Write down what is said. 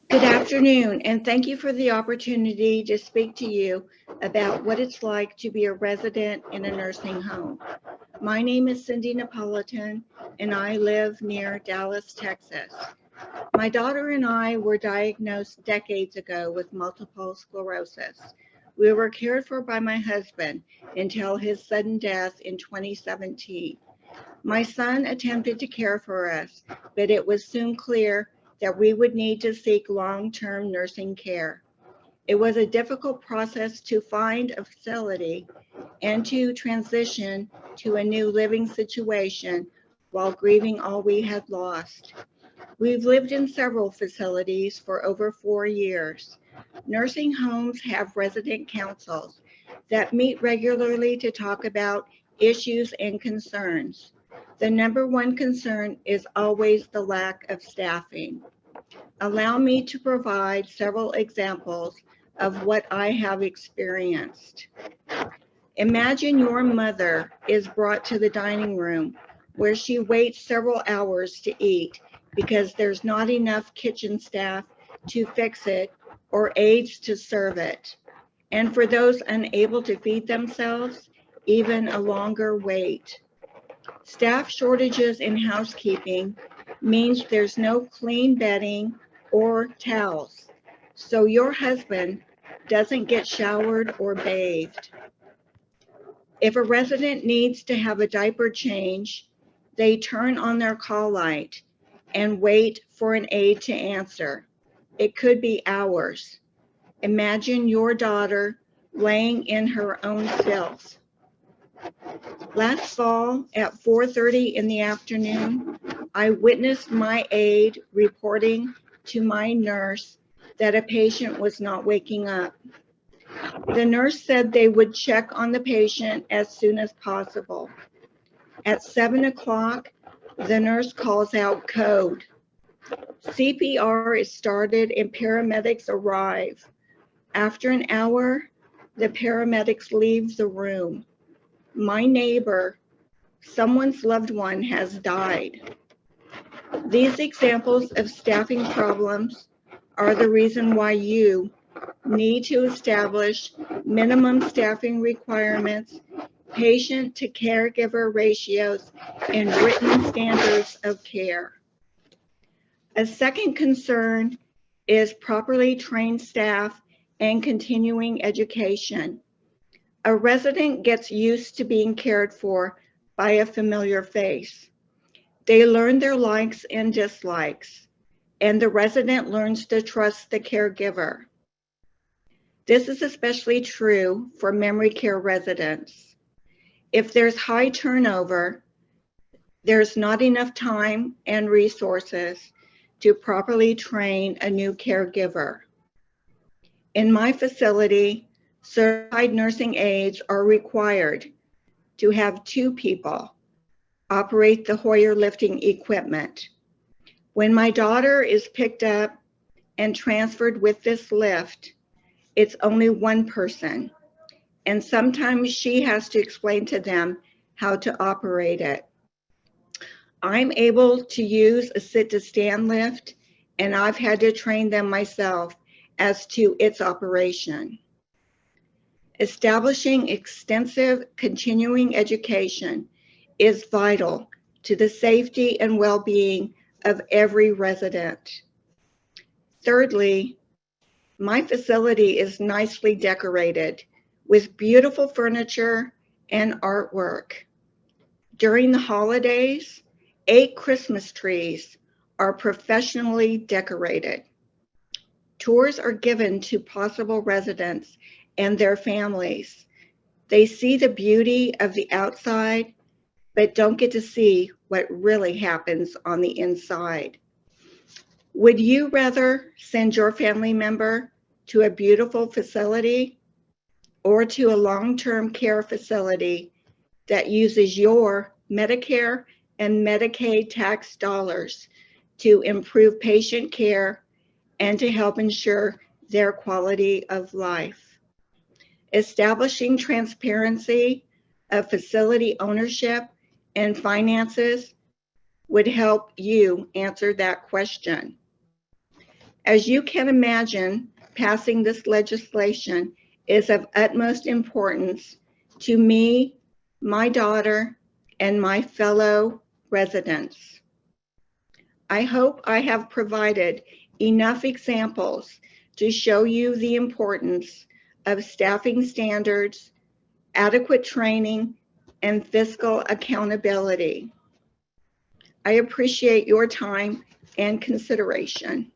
Good afternoon, and thank you for the opportunity to speak to you about what it's like to be a resident in a nursing home. My name is Cindy Napolitan, and I live near Dallas, Texas. My daughter and I were diagnosed decades ago with multiple sclerosis. We were cared for by my husband until his sudden death in 2017. My son attempted to care for us, but it was soon clear that we would need to seek long-term nursing care. It was a difficult process to find a facility and to transition to a new living situation while grieving all we had lost. We've lived in several facilities for over 4 years. Nursing homes have resident councils that meet regularly to talk about issues and concerns. The number one concern is always the lack of staffing. Allow me to provide several examples of what I have experienced. Imagine your mother is brought to the dining room where she waits several hours to eat because there's not enough kitchen staff to fix it or aides to serve it. And for those unable to feed themselves, even a longer wait. Staff shortages in housekeeping means there's no clean bedding or towels, so your husband doesn't get showered or bathed. If a resident needs to have a diaper change, they turn on their call light and wait for an aide to answer. It could be hours. Imagine your daughter laying in her own filth. Last fall at 4:30 in the afternoon, I witnessed my aide reporting to my nurse that a patient was not waking up. The nurse said they would check on the patient as soon as possible. At 7 o'clock, the nurse calls out code. CPR is started and paramedics arrive. After an hour, the paramedics leave the room. My neighbor, someone's loved one has died. These examples of staffing problems are the reason why you need to establish minimum staffing requirements, patient to caregiver ratios, and written standards of care. A second concern is properly trained staff and continuing education. A resident gets used to being cared for by a familiar face. They learn their likes and dislikes, and the resident learns to trust the caregiver. This is especially true for memory care residents. If there's high turnover, there's not enough time and resources to properly train a new caregiver. In my facility, certified nursing aides are required to have 2 people operate the Hoyer lifting equipment. When my daughter is picked up and transferred with this lift, it's only one person, and sometimes she has to explain to them how to operate it. I'm able to use a sit-to-stand lift, and I've had to train them myself as to its operation. Establishing extensive continuing education is vital to the safety and well-being of every resident. Thirdly, my facility is nicely decorated with beautiful furniture and artwork. During the holidays, 8 Christmas trees are professionally decorated. Tours are given to possible residents and their families. They see the beauty of the outside, but don't get to see what really happens on the inside. Would you rather send your family member to a beautiful facility or to a long-term care facility that uses your Medicare and Medicaid tax dollars to improve patient care and to help ensure their quality of life? Establishing transparency of facility ownership and finances would help you answer that question. As you can imagine, passing this legislation is of utmost importance to me, my daughter, and my fellow residents. I hope I have provided enough examples to show you the importance of staffing standards, adequate training, and fiscal accountability. I appreciate your time and consideration.